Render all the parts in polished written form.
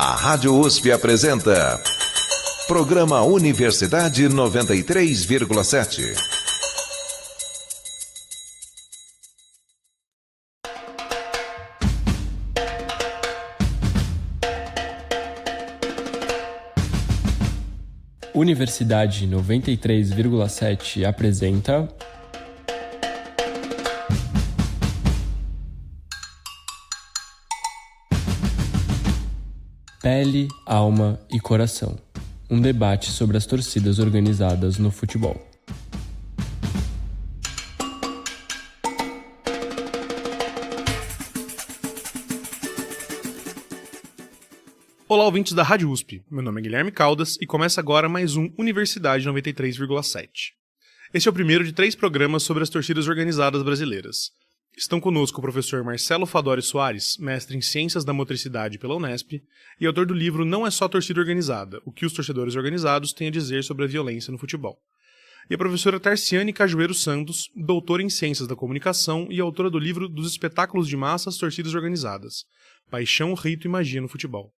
A Rádio USP apresenta Programa Universidade 93,7. Universidade 93,7 apresenta Pele, Alma e Coração, um debate sobre as torcidas organizadas no futebol. Olá, ouvintes da Rádio USP. Meu nome é Guilherme Caldas e começa agora mais um Universidade 93,7. Este é o primeiro de 3 programas sobre as torcidas organizadas brasileiras. Estão conosco o professor Marcelo Fadori Soares, mestre em Ciências da Motricidade pela Unesp e autor do livro Não é só torcida organizada, o que os torcedores organizados têm a dizer sobre a violência no futebol. E a professora Tarciane Cajueiro Santos, doutora em Ciências da Comunicação e autora do livro Dos Espetáculos de Massas Torcidas Organizadas, Paixão, Rito e Magia no Futebol.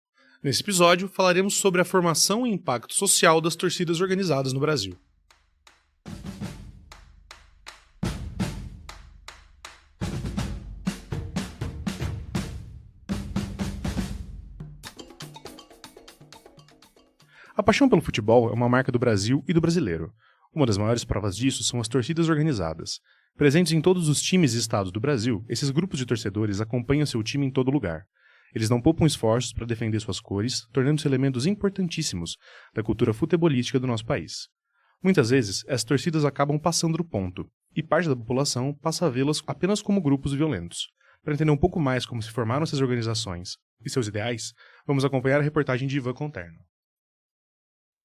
Nesse episódio, falaremos sobre a formação e impacto social das torcidas organizadas no Brasil. A paixão pelo futebol é uma marca do Brasil e do brasileiro. Uma das maiores provas disso são as torcidas organizadas. Presentes em todos os times e estados do Brasil, esses grupos de torcedores acompanham seu time em todo lugar. Eles não poupam esforços para defender suas cores, tornando-se elementos importantíssimos da cultura futebolística do nosso país. Muitas vezes, essas torcidas acabam passando do ponto, e parte da população passa a vê-las apenas como grupos violentos. Para entender um pouco mais como se formaram essas organizações e seus ideais, vamos acompanhar a reportagem de Ivan Conterno.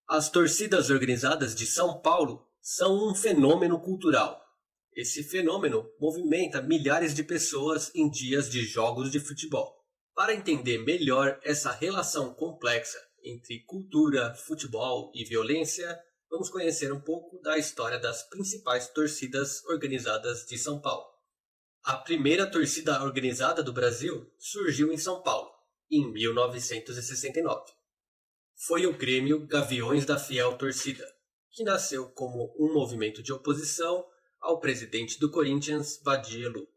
As torcidas organizadas de São Paulo são um fenômeno cultural. Esse fenômeno movimenta milhares de pessoas em dias de jogos de futebol. Para entender melhor essa relação complexa entre cultura, futebol e violência, vamos conhecer um pouco da história das principais torcidas organizadas de São Paulo. A primeira torcida organizada do Brasil surgiu em São Paulo, em 1969. Foi o Grêmio Gaviões da Fiel Torcida, que nasceu como um movimento de oposição ao presidente do Corinthians, Vadir Luque.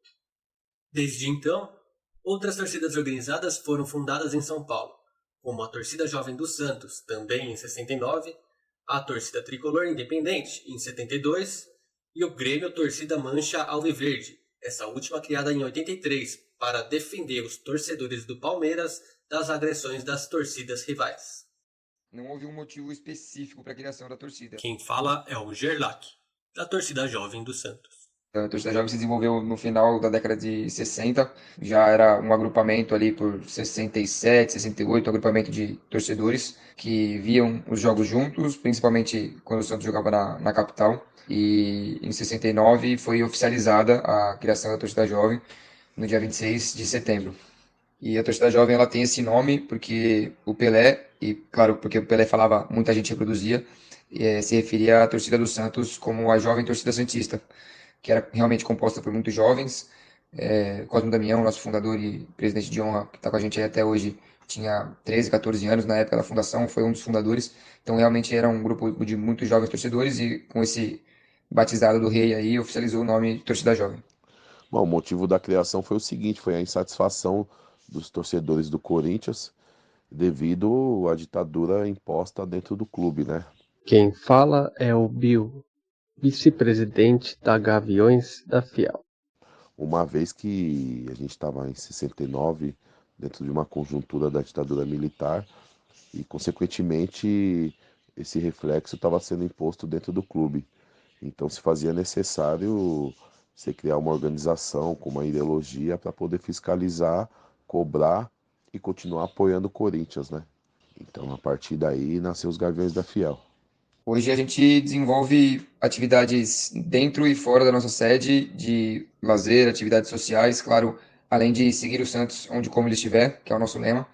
Desde então, outras torcidas organizadas foram fundadas em São Paulo, como a Torcida Jovem do Santos, também em 69, a Torcida Tricolor Independente, em 72, e o Grêmio Torcida Mancha Alviverde, essa última criada em 83, para defender os torcedores do Palmeiras das agressões das torcidas rivais. Não houve um motivo específico para a criação da torcida. Quem fala é o Gerlach, da Torcida Jovem do Santos. A torcida jovem se desenvolveu no final da década de 60, já era um agrupamento ali por 67, 68, um agrupamento de torcedores que viam os jogos juntos, principalmente quando o Santos jogava na capital. E em 69 foi oficializada a criação da torcida jovem no dia 26 de setembro. E a torcida jovem ela tem esse nome porque o Pelé, e claro, porque o Pelé falava, muita gente reproduzia, se referia à torcida do Santos como a jovem torcida santista, que era realmente composta por muitos jovens. Cosmo Damião, nosso fundador e presidente de honra, que está com a gente aí até hoje, tinha 13, 14 anos na época da fundação, foi um dos fundadores. Então realmente era um grupo de muitos jovens torcedores e com esse batizado do rei aí, oficializou o nome de Torcida Jovem. Bom, o motivo da criação foi o seguinte, foi a insatisfação dos torcedores do Corinthians devido à ditadura imposta dentro do clube, né? Quem fala é o Bill, vice-presidente da Gaviões da Fiel. Uma vez que a gente estava em 69, dentro de uma conjuntura da ditadura militar, e consequentemente esse reflexo estava sendo imposto dentro do clube. Então se fazia necessário você criar uma organização com uma ideologia para poder fiscalizar, cobrar e continuar apoiando o Corinthians, né? Então a partir daí nasceu os Gaviões da Fiel. Hoje a gente desenvolve atividades dentro e fora da nossa sede de lazer, atividades sociais, claro, além de seguir o Santos onde como ele estiver, que é o nosso lema.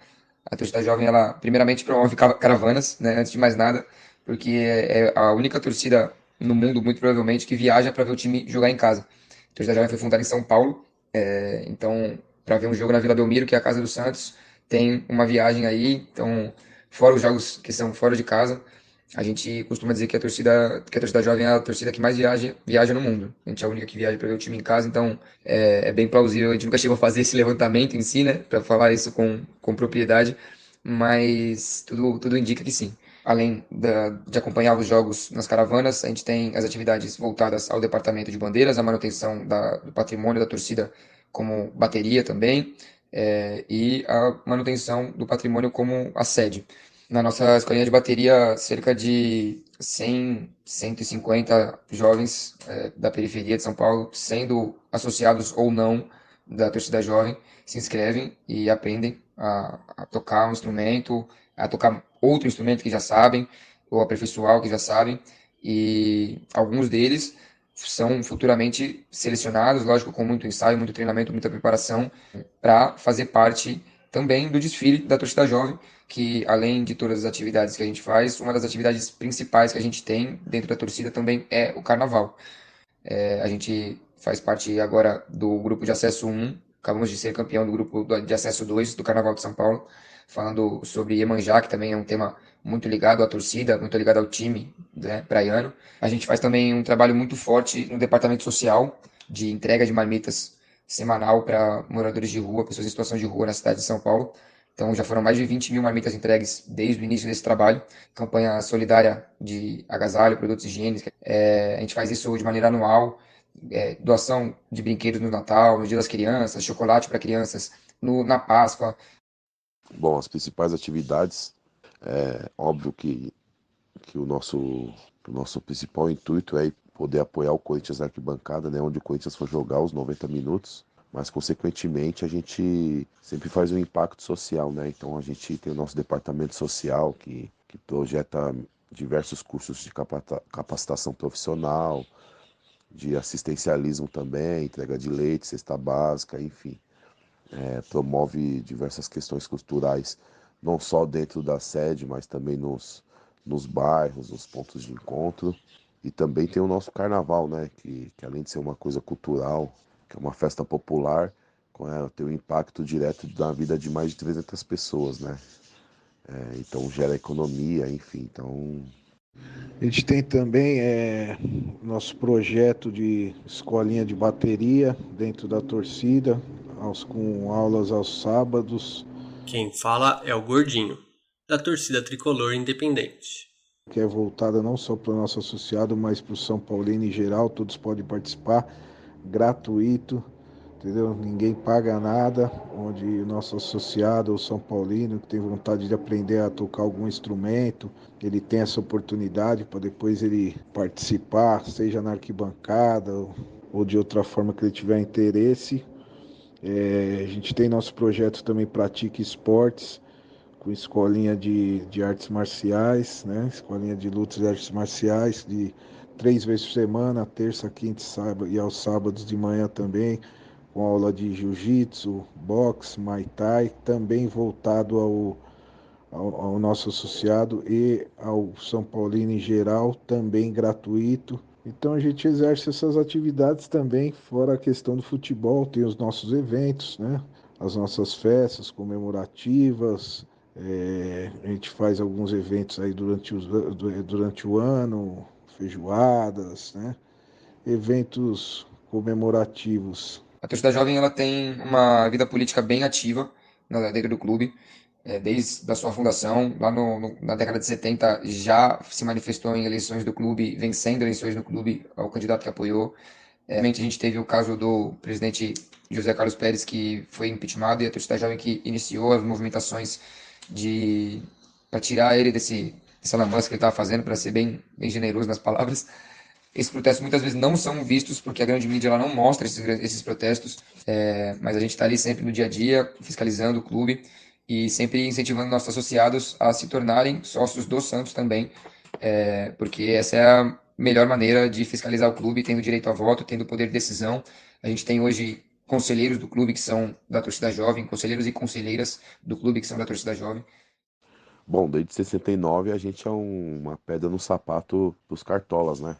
A torcida jovem, ela primeiramente promove caravanas, né, antes de mais nada, porque é a única torcida no mundo, muito provavelmente, que viaja para ver o time jogar em casa. A torcida jovem foi fundada em São Paulo, então para ver um jogo na Vila Belmiro, que é a casa do Santos, tem uma viagem aí, então, fora os jogos que são fora de casa, a gente costuma dizer que a torcida jovem é a torcida que mais viaja no mundo. A gente é a única que viaja para ver o time em casa, então é bem plausível. A gente nunca chegou a fazer esse levantamento em si, né, para falar isso com propriedade, mas tudo indica que sim. Além de acompanhar os jogos nas caravanas, a gente tem as atividades voltadas ao departamento de bandeiras, a manutenção do patrimônio da torcida, como bateria também, e a manutenção do patrimônio como a sede. Na nossa escolinha de bateria, cerca de 100, 150 jovens da periferia de São Paulo, sendo associados ou não da torcida jovem, se inscrevem e aprendem a tocar um instrumento, a tocar outro instrumento que já sabem, ou aperfeiçoar o que já sabem, e alguns deles são futuramente selecionados, lógico, com muito ensaio, muito treinamento, muita preparação, para fazer parte também do desfile da torcida jovem, que além de todas as atividades que a gente faz, uma das atividades principais que a gente tem dentro da torcida também é o carnaval. A gente faz parte agora do grupo de acesso 1, acabamos de ser campeão do grupo de acesso 2 do Carnaval de São Paulo, falando sobre Iemanjá, que também é um tema muito ligado à torcida, muito ligado ao time, né, praiano. A gente faz também um trabalho muito forte no departamento social, de entrega de marmitas semanal para moradores de rua, pessoas em situação de rua na cidade de São Paulo. Então já foram mais de 20 mil marmitas entregues desde o início desse trabalho. Campanha solidária de agasalho, produtos higiênicos. A gente faz isso de maneira anual. Doação de brinquedos no Natal, no Dia das Crianças, chocolate para crianças, na Páscoa. Bom, as principais atividades, óbvio que o nosso principal intuito é poder apoiar o Corinthians na arquibancada, né, onde o Corinthians for jogar os 90 minutos, mas consequentemente a gente sempre faz um impacto social, né? Então a gente tem o nosso departamento social que projeta diversos cursos de capacitação profissional, de assistencialismo também, entrega de leite, cesta básica, enfim. Promove diversas questões culturais, não só dentro da sede, mas também nos bairros, nos pontos de encontro. E também tem o nosso carnaval, né? Que além de ser uma coisa cultural, que é uma festa popular, tem um impacto direto na vida de mais de 300 pessoas, né? Então gera economia, enfim. Então A gente tem também nosso projeto de escolinha de bateria dentro da torcida, com aulas aos sábados. Quem fala é o Gordinho, da torcida tricolor independente. Que é voltada não só para o nosso associado, mas para o São Paulino em geral, todos podem participar, gratuito, entendeu? Ninguém paga nada, onde o nosso associado, o São Paulino, que tem vontade de aprender a tocar algum instrumento, ele tem essa oportunidade para depois ele participar, seja na arquibancada ou de outra forma que ele tiver interesse. A gente tem nosso projeto também Pratique Esportes, com escolinha de artes marciais, né? Escolinha de lutas e artes marciais, de 3 vezes por semana, terça, quinta e aos sábados de manhã também, com aula de jiu-jitsu, boxe, muay thai, também voltado ao nosso associado e ao São Paulino em geral, também gratuito. Então a gente exerce essas atividades também, fora a questão do futebol, tem os nossos eventos, né? As nossas festas comemorativas, a gente faz alguns eventos aí durante o ano, feijoadas, né? Eventos comemorativos. A torcida jovem ela tem uma vida política bem ativa dentro do clube, desde a sua fundação, lá na década de 70, já se manifestou em eleições do clube, vencendo eleições do clube ao candidato que apoiou. Realmente a gente teve o caso do presidente José Carlos Pérez, que foi impeachmentado, e a torcida jovem que iniciou as movimentações para tirar ele dessa lambança que ele estava fazendo, para ser bem generoso nas palavras. Esses protestos muitas vezes não são vistos porque a grande mídia ela não mostra esses protestos, mas a gente está ali sempre no dia a dia, fiscalizando o clube e sempre incentivando nossos associados a se tornarem sócios do Santos também, porque essa é a melhor maneira de fiscalizar o clube, tendo direito a voto, tendo poder de decisão. A gente tem hoje conselheiros do clube que são da torcida jovem, conselheiros e conselheiras do clube que são da torcida jovem. bom, desde 69 a gente é uma pedra no sapato dos cartolas, né?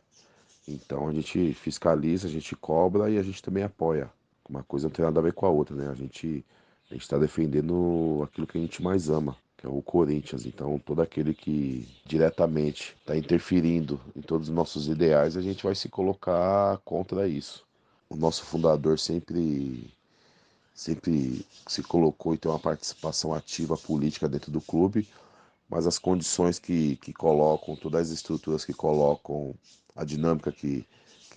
Então a gente fiscaliza, a gente cobra e a gente também apoia. Uma coisa não tem nada a ver com a outra, né? A gente a gente está defendendo aquilo que a gente mais ama, que é o Corinthians. Então, todo aquele que diretamente está interferindo em todos os nossos ideais, a gente vai se colocar contra isso. O nosso fundador sempre se colocou e tem uma participação ativa política dentro do clube, mas as condições que colocam, todas as estruturas que colocam, a dinâmica que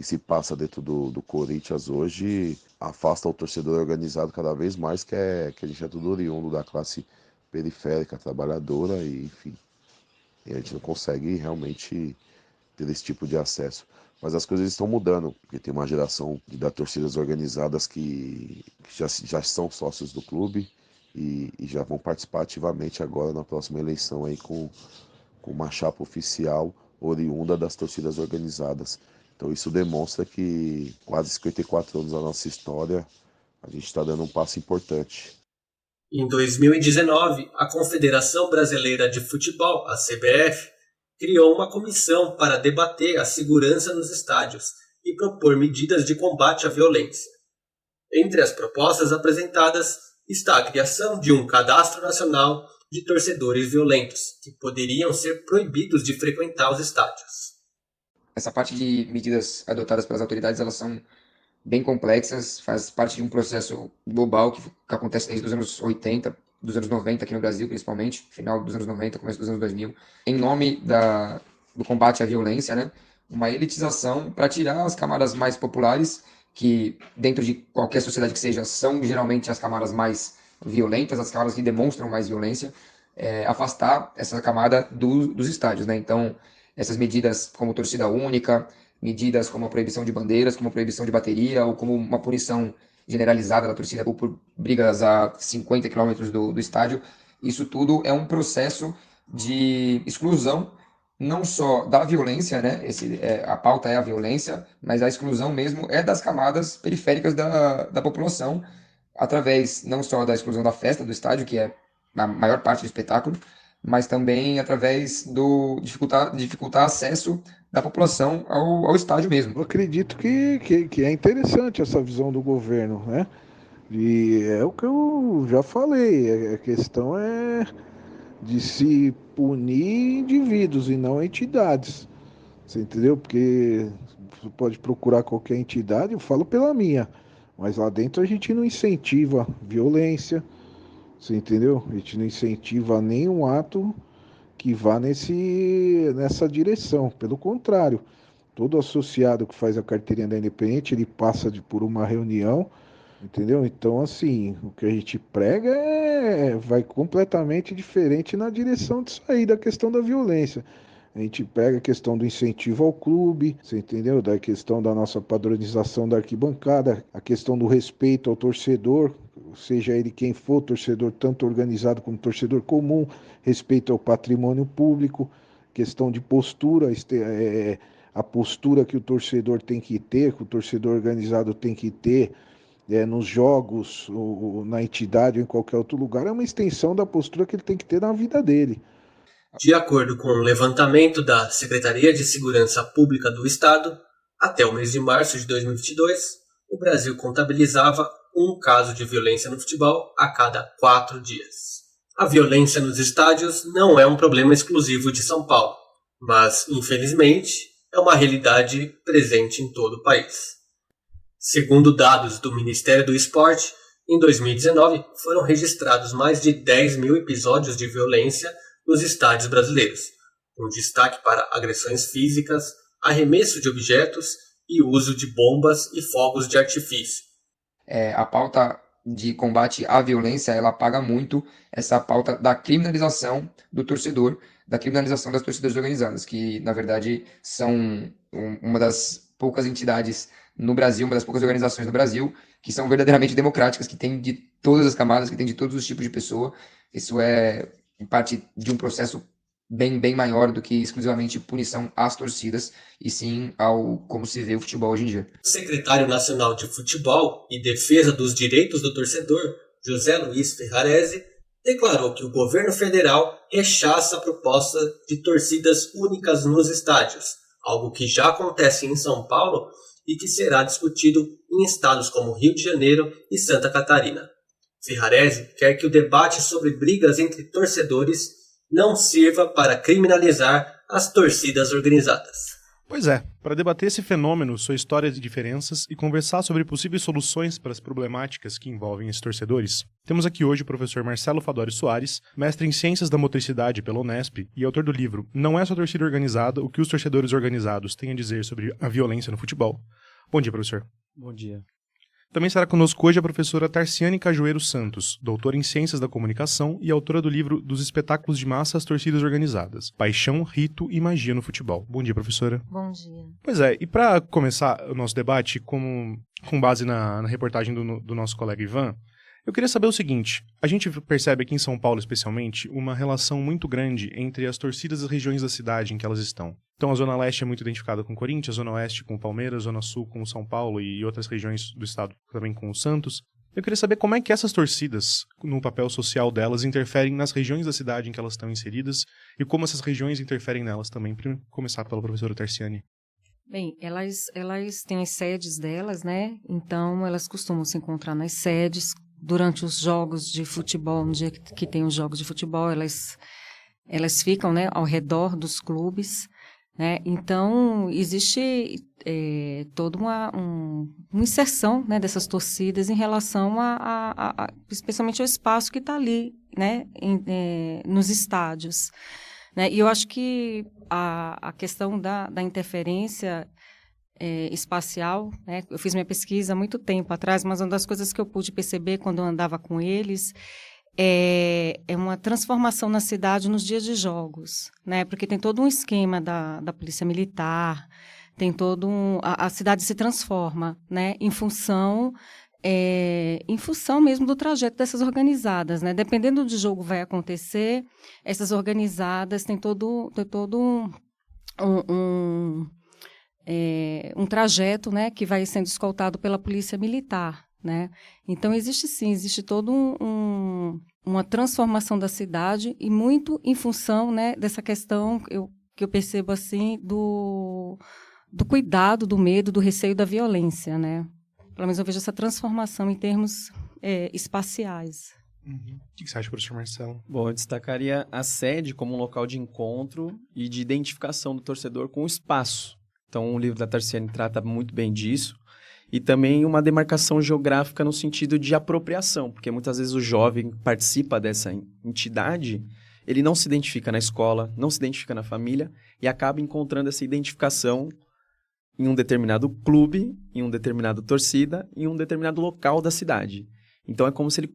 se passa dentro do Corinthians hoje, afasta o torcedor organizado cada vez mais, que a gente é tudo oriundo da classe periférica, trabalhadora, e enfim, e a gente não consegue realmente ter esse tipo de acesso. Mas as coisas estão mudando, porque tem uma geração de torcidas organizadas que já são sócios do clube e já vão participar ativamente agora na próxima eleição aí com uma chapa oficial oriunda das torcidas organizadas. Então isso demonstra que quase 54 anos da nossa história, a gente está dando um passo importante. Em 2019, a Confederação Brasileira de Futebol, a CBF, criou uma comissão para debater a segurança nos estádios e propor medidas de combate à violência. Entre as propostas apresentadas está a criação de um cadastro nacional de torcedores violentos, que poderiam ser proibidos de frequentar os estádios. Essa parte de medidas adotadas pelas autoridades, elas são bem complexas, faz parte de um processo global que acontece desde os anos 80, dos anos 90 aqui no Brasil, principalmente, final dos anos 90, começo dos anos 2000, em nome do combate à violência, né? Uma elitização para tirar as camadas mais populares, que dentro de qualquer sociedade que seja, são geralmente as camadas mais violentas, as camadas que demonstram mais violência, afastar essa camada dos estádios, né? Então, essas medidas como torcida única, medidas como a proibição de bandeiras, como a proibição de bateria, ou como uma punição generalizada da torcida por brigas a 50 quilômetros do estádio, isso tudo é um processo de exclusão, não só da violência, né? A pauta é a violência, mas a exclusão mesmo é das camadas periféricas da população, através não só da exclusão da festa do estádio, que é a maior parte do espetáculo, mas também através do dificultar acesso da população ao estádio mesmo. Eu acredito que é interessante essa visão do governo, né? E é o que eu já falei, a questão é de se punir indivíduos e não entidades. Você entendeu? Porque você pode procurar qualquer entidade, eu falo pela minha, mas lá dentro a gente não incentiva violência, você entendeu? A gente não incentiva nenhum ato que vá nessa direção. Pelo contrário, todo associado que faz a carteirinha da Independente, ele passa por uma reunião, entendeu? Então, assim, o que a gente prega vai completamente diferente na direção disso aí, da questão da violência. A gente pega a questão do incentivo ao clube, você entendeu? Da questão da nossa padronização da arquibancada, a questão do respeito ao torcedor, seja ele quem for, torcedor tanto organizado como torcedor comum, respeito ao patrimônio público, questão de postura, a postura que o torcedor tem que ter, que o torcedor organizado tem que ter nos jogos, ou na entidade ou em qualquer outro lugar, é uma extensão da postura que ele tem que ter na vida dele. De acordo com o levantamento da Secretaria de Segurança Pública do Estado, até o mês de março de 2022, o Brasil contabilizava um caso de violência no futebol a cada 4 dias. A violência nos estádios não é um problema exclusivo de São Paulo, mas, infelizmente, é uma realidade presente em todo o país. Segundo dados do Ministério do Esporte, em 2019 foram registrados mais de 10 mil episódios de violência nos estádios brasileiros, com destaque para agressões físicas, arremesso de objetos e uso de bombas e fogos de artifício. A pauta de combate à violência, ela paga muito essa pauta da criminalização do torcedor, da criminalização das torcidas organizadas, que, na verdade, são uma das poucas entidades no Brasil, uma das poucas organizações no Brasil, que são verdadeiramente democráticas, que tem de todas as camadas, que tem de todos os tipos de pessoa. Isso é parte de um processo bem maior do que exclusivamente punição às torcidas, e sim ao como se vê o futebol hoje em dia. O secretário nacional de Futebol e Defesa dos Direitos do Torcedor, José Luiz Ferrarese, declarou que o governo federal rechaça a proposta de torcidas únicas nos estádios, algo que já acontece em São Paulo e que será discutido em estados como Rio de Janeiro e Santa Catarina. Ferrarese quer que o debate sobre brigas entre torcedores não sirva para criminalizar as torcidas organizadas. Pois é, para debater esse fenômeno, sua história de diferenças e conversar sobre possíveis soluções para as problemáticas que envolvem esses torcedores, temos aqui hoje o professor Marcelo Fadori Soares, mestre em Ciências da Motricidade pela Unesp e autor do livro Não é só torcida organizada, o que os torcedores organizados têm a dizer sobre a violência no futebol. Bom dia, professor. Bom dia. Também estará conosco hoje a professora Tarciane Cajueiro Santos, doutora em Ciências da Comunicação e autora do livro Dos Espetáculos de Massa às Torcidas Organizadas, Paixão, Rito e Magia no Futebol. Bom dia, professora. Bom dia. Pois é, e para começar o nosso debate, com base na reportagem do nosso colega Ivan, eu queria saber o seguinte: a gente percebe aqui em São Paulo, especialmente, uma relação muito grande entre as torcidas das regiões da cidade em que elas estão. Então, a Zona Leste é muito identificada com o Corinthians, a Zona Oeste com o Palmeiras, a Zona Sul com o São Paulo e outras regiões do estado também com o Santos. Eu queria saber como é que essas torcidas, no papel social delas, interferem nas regiões da cidade em que elas estão inseridas e como essas regiões interferem nelas também. Para começar pela professora Tarciane. Bem, elas têm as sedes delas, né? Então, elas costumam se encontrar nas sedes. Durante os jogos de futebol, no dia que tem os jogos de futebol, elas ficam, né, ao redor dos clubes, né? Então, existe toda uma inserção, né, dessas torcidas em relação especialmente ao espaço que está ali, né, nos estádios. Né? E eu acho que a questão da interferência espacial, né? Eu fiz minha pesquisa há muito tempo atrás, mas uma das coisas que eu pude perceber quando eu andava com eles é uma transformação na cidade nos dias de jogos, né? Porque tem todo um esquema da polícia militar, tem todo a cidade se transforma, né? Em função mesmo do trajeto dessas organizadas, né? Dependendo do jogo vai acontecer, essas organizadas têm todo um trajeto, né, que vai sendo escoltado pela polícia militar, né? Então existe toda uma transformação da cidade e muito em função, né, dessa questão que eu percebo assim do cuidado, do medo, do receio da violência, né? Pelo menos eu vejo essa transformação em termos espaciais. Uhum. O que você acha, professor Marcelo? Bom, eu destacaria a sede como um local de encontro e de identificação do torcedor com o espaço. Então, o livro da Tarciane trata muito bem disso. E também uma demarcação geográfica no sentido de apropriação, porque muitas vezes o jovem participa dessa entidade, ele não se identifica na escola, não se identifica na família e acaba encontrando essa identificação em um determinado clube, em uma determinada torcida, em um determinado local da cidade. Então, é como se ele,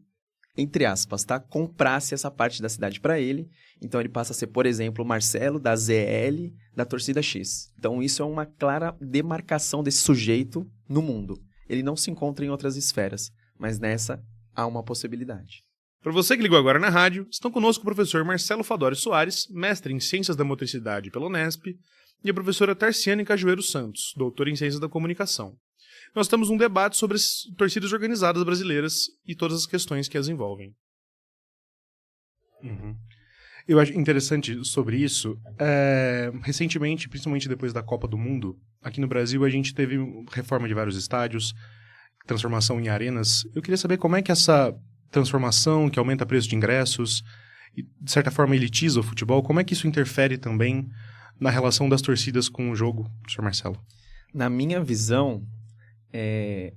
entre aspas, tá, comprasse essa parte da cidade para ele. Então, ele passa a ser, por exemplo, o Marcelo da ZL da torcida X. Então, isso é uma clara demarcação desse sujeito no mundo. Ele não se encontra em outras esferas, mas nessa há uma possibilidade. Para você que ligou agora na rádio, estão conosco o professor Marcelo Fadori Soares, mestre em Ciências da Motricidade pela Unesp, e a professora Tarciane Cajueiro Santos, doutora em Ciências da Comunicação. Nós estamos num debate sobre as torcidas organizadas brasileiras e todas as questões que as envolvem. Uhum. Eu acho interessante sobre isso. Recentemente, principalmente depois da Copa do Mundo, aqui no Brasil a gente teve reforma de vários estádios, transformação em arenas. Eu queria saber como é que essa transformação, que aumenta o preço de ingressos, e de certa forma elitiza o futebol, como é que isso interfere também na relação das torcidas com o jogo, professor Marcelo? Na minha visão,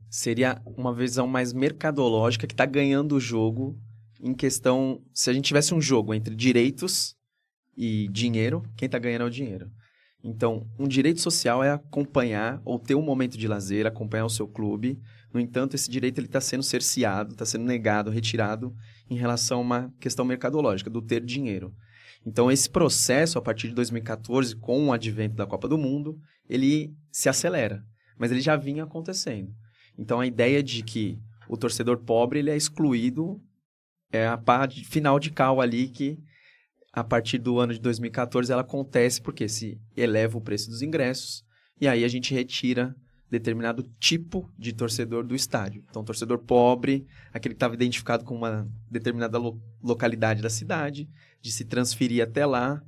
seria uma visão mais mercadológica que está ganhando o jogo em questão, se a gente tivesse um jogo entre direitos e dinheiro, quem está ganhando é o dinheiro. Então, um direito social é acompanhar ou ter um momento de lazer, acompanhar o seu clube. No entanto, esse direito está sendo cerceado, está sendo negado, retirado em relação a uma questão mercadológica, do ter dinheiro. Então, esse processo, a partir de 2014, com o advento da Copa do Mundo, ele se acelera, mas ele já vinha acontecendo. Então, a ideia de que o torcedor pobre ele é excluído é a parte final de cal ali que, a partir do ano de 2014, ela acontece porque se eleva o preço dos ingressos e aí a gente retira determinado tipo de torcedor do estádio. Então, torcedor pobre, aquele que estava identificado com uma determinada localidade da cidade, de se transferir até lá,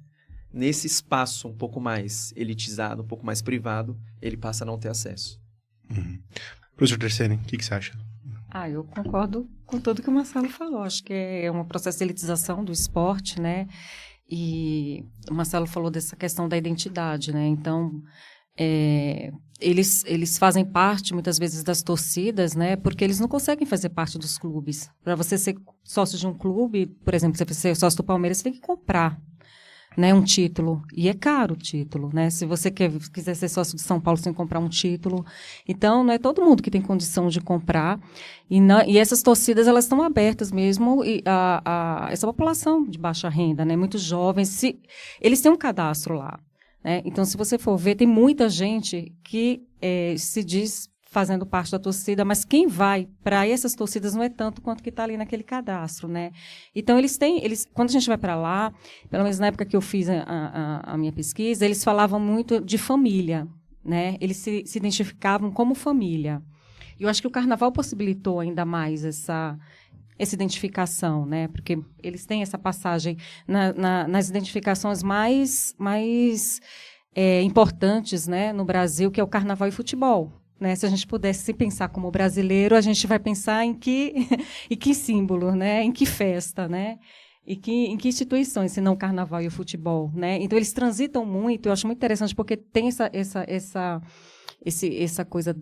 nesse espaço um pouco mais elitizado, um pouco mais privado, ele passa a não ter acesso. Uhum. Professor Tarciane, o que você acha? Eu concordo com tudo que o Marcelo falou. Acho que é um processo de elitização do esporte, né? E o Marcelo falou dessa questão da identidade, né? Então, eles fazem parte, muitas vezes, das torcidas, né? Porque eles não conseguem fazer parte dos clubes. Para você ser sócio de um clube, por exemplo, se você ser sócio do Palmeiras, você tem que comprar, né, um título, e é caro o título, né? Se você quiser ser sócio de São Paulo, você tem que comprar um título. Então, não é todo mundo que tem condição de comprar, e essas torcidas, elas estão abertas mesmo a essa população de baixa renda, né? Muitos jovens, eles têm um cadastro lá, né? Então, se você for ver, tem muita gente que se diz fazendo parte da torcida, mas quem vai para essas torcidas não é tanto quanto que está ali naquele cadastro, né? Então, quando a gente vai para lá, pelo menos na época que eu fiz a minha pesquisa, eles falavam muito de família, né? Eles se identificavam como família. E eu acho que o Carnaval possibilitou ainda mais essa identificação, né? Porque eles têm essa passagem nas identificações mais importantes, né, no Brasil, que é o Carnaval e futebol. Né? Se a gente pudesse se pensar como brasileiro, a gente vai pensar em que símbolo, né? Em que festa, né? Em que instituições, se não o Carnaval e o futebol, né? Então, eles transitam muito, eu acho muito interessante, porque tem essa coisa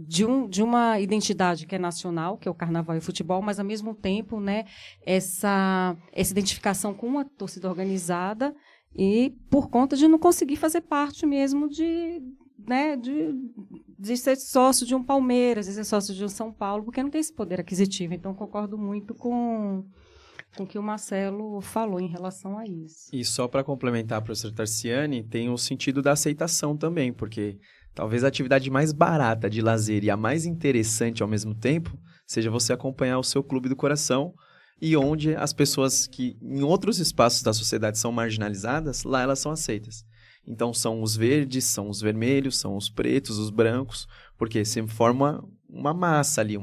de uma identidade que é nacional, que é o Carnaval e o futebol, mas, ao mesmo tempo, né, essa identificação com uma torcida organizada e por conta de não conseguir fazer parte mesmo de ser sócio de um Palmeiras, de ser sócio de um São Paulo, porque não tem esse poder aquisitivo. Então, concordo muito com o que o Marcelo falou em relação a isso. E só para complementar, professor Tarciani, tem o sentido da aceitação também, porque talvez a atividade mais barata de lazer e a mais interessante ao mesmo tempo seja você acompanhar o seu clube do coração, e onde as pessoas que em outros espaços da sociedade são marginalizadas, lá elas são aceitas. Então, são os verdes, são os vermelhos, são os pretos, os brancos, porque se forma uma massa ali,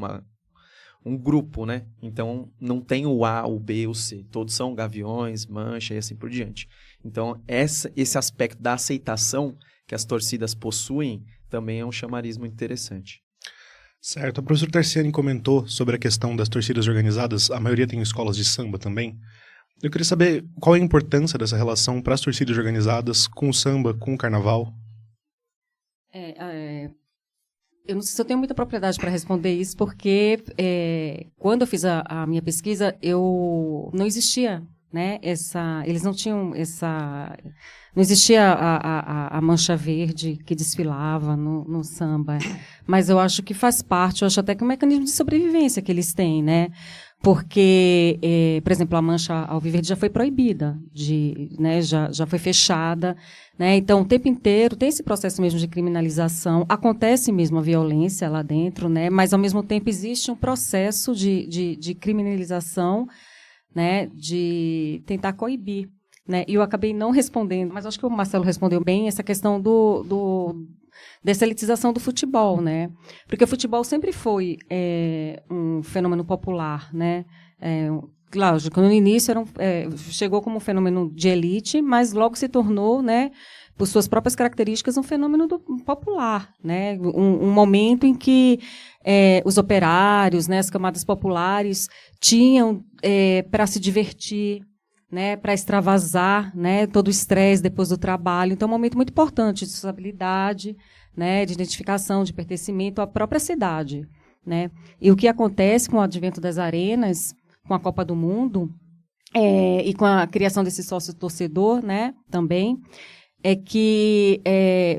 um grupo, né? Então, não tem o A, o B, o C. Todos são gaviões, mancha e assim por diante. Então, esse aspecto da aceitação que as torcidas possuem também é um chamariz muito interessante. Certo. A professora Tarciani comentou sobre a questão das torcidas organizadas. A maioria tem escolas de samba também. Eu queria saber qual é a importância dessa relação para as torcidas organizadas com o samba, com o carnaval. Eu não sei se eu tenho muita propriedade para responder isso, porque quando eu fiz a minha pesquisa, não existia, né, eles não tinham não existia a mancha verde que desfilava no samba, mas eu acho que faz parte, eu acho até que é um mecanismo de sobrevivência que eles têm, né? Porque, por exemplo, a mancha alviverde já foi proibida, né, já foi fechada, né? Então, o tempo inteiro tem esse processo mesmo de criminalização, acontece mesmo a violência lá dentro, né? Mas, ao mesmo tempo, existe um processo de criminalização, né, de tentar coibir, né? E eu acabei não respondendo, mas acho que o Marcelo respondeu bem essa questão dessa elitização do futebol, né? Porque o futebol sempre foi um fenômeno popular, né? Lógico, no início chegou como um fenômeno de elite, mas logo se tornou, né, por suas próprias características, um fenômeno popular, né? Um momento em que os operários, né, as camadas populares tinham para se divertir, né, para extravasar, né, todo o estresse depois do trabalho. Então, é um momento muito importante de sociabilidade, né, de identificação, de pertencimento à própria cidade, né? E o que acontece com o advento das arenas, com a Copa do Mundo, e com a criação desse sócio-torcedor, né, também, é que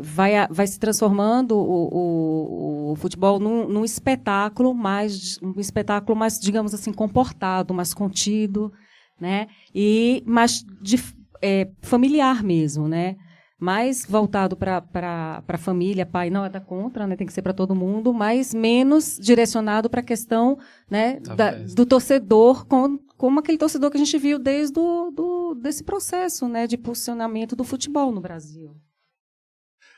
vai se transformando o futebol num espetáculo mais, digamos assim, comportado, mais contido, né? E mais familiar mesmo, né? Mais voltado para a família, pai, não é da contra, né? Tem que ser para todo mundo, mas menos direcionado para a questão, né, do torcedor, como aquele torcedor que a gente viu desde desse processo, né, de posicionamento do futebol no Brasil.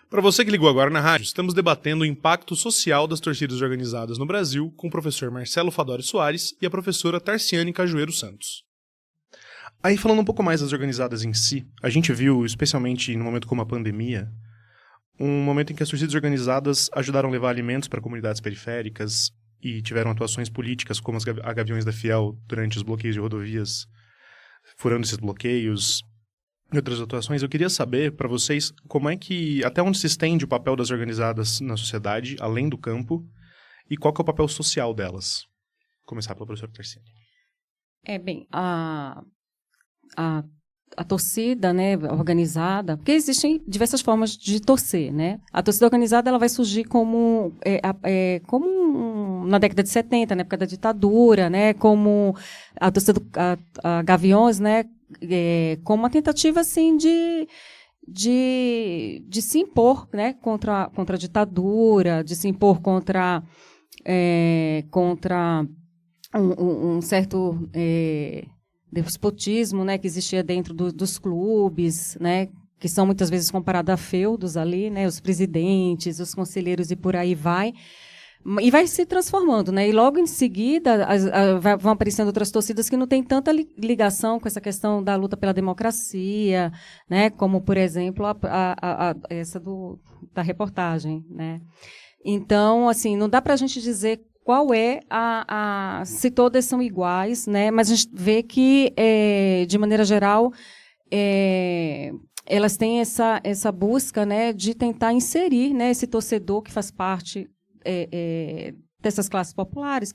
Para você que ligou agora na rádio, estamos debatendo o impacto social das torcidas organizadas no Brasil com o professor Marcelo Fadori Soares e a professora Tarciani Cajueiro Santos. Aí, falando um pouco mais das organizadas em si, a gente viu, especialmente num momento como a pandemia, um momento em que as torcidas organizadas ajudaram a levar alimentos para comunidades periféricas, e tiveram atuações políticas, como a Gaviões da Fiel, durante os bloqueios de rodovias, furando esses bloqueios, e outras atuações. Eu queria saber, para vocês, até onde se estende o papel das organizadas na sociedade, além do campo, e qual que é o papel social delas? Vou começar pela professora Tarsine. A torcida, né, organizada, porque existem diversas formas de torcer, né? A torcida organizada ela vai surgir como na década de 70, na época da ditadura, né? Como a torcida a Gaviões, né? Como uma tentativa assim de se impor, né? Contra a ditadura, de se impor contra um certo despotismo, né, que existia dentro dos clubes, né, que são muitas vezes comparados a feudos ali, né, os presidentes, os conselheiros e por aí vai. E vai se transformando, né? E logo em seguida vão aparecendo outras torcidas que não têm tanta ligação com essa questão da luta pela democracia, né? Como, por exemplo, essa da reportagem, né? Então, assim, não dá para a gente dizer qual é se todas são iguais, né? Mas a gente vê que, de maneira geral, elas têm essa busca, né, de tentar inserir, né, esse torcedor que faz parte dessas classes populares,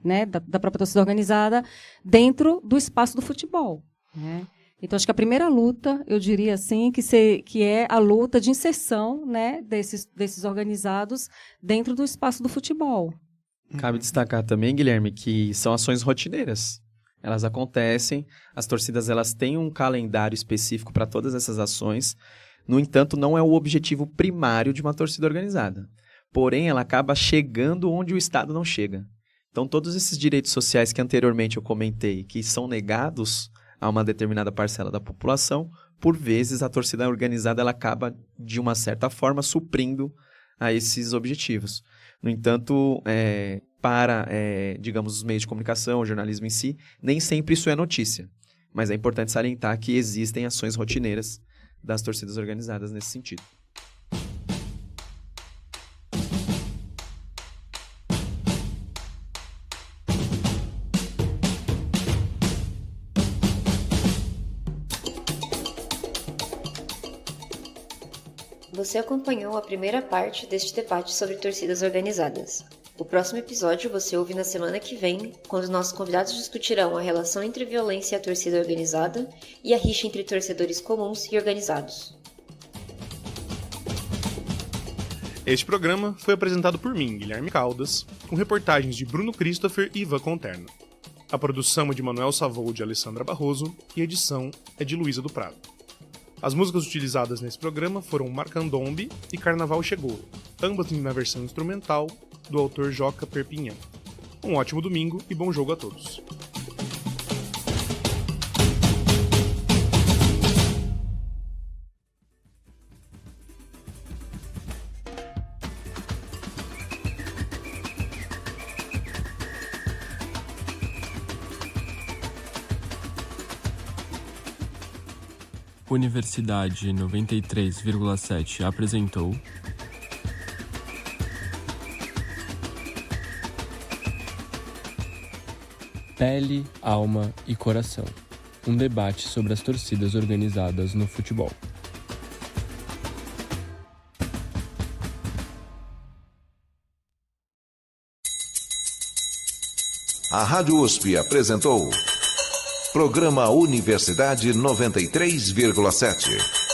né, da própria torcida organizada, dentro do espaço do futebol, né? Então, acho que a primeira luta, eu diria assim, que é a luta de inserção, né, desses organizados dentro do espaço do futebol. Cabe destacar também, Guilherme, que são ações rotineiras. Elas acontecem, as torcidas elas têm um calendário específico para todas essas ações. No entanto, não é o objetivo primário de uma torcida organizada. Porém, ela acaba chegando onde o Estado não chega. Então, todos esses direitos sociais que anteriormente eu comentei, que são negados a uma determinada parcela da população, por vezes a torcida organizada ela acaba, de uma certa forma, suprindo a esses objetivos. No entanto, digamos, os meios de comunicação, o jornalismo em si, nem sempre isso é notícia. Mas é importante salientar que existem ações rotineiras das torcidas organizadas nesse sentido. Você acompanhou a primeira parte deste debate sobre torcidas organizadas. O próximo episódio você ouve na semana que vem, quando nossos convidados discutirão a relação entre violência e a torcida organizada e a rixa entre torcedores comuns e organizados. Este programa foi apresentado por mim, Guilherme Caldas, com reportagens de Bruno Christopher e Ivan Conterno. A produção é de Manuel Savold e Alessandra Barroso e a edição é de Luísa do Prado. As músicas utilizadas nesse programa foram Marcandombe e Carnaval Chegou, ambas na versão instrumental do autor Joca Perpignan. Um ótimo domingo e bom jogo a todos. Universidade 93,7 apresentou Pele, Alma e Coração, um debate sobre as torcidas organizadas no futebol. A Rádio USP apresentou Programa Universidade 93,7.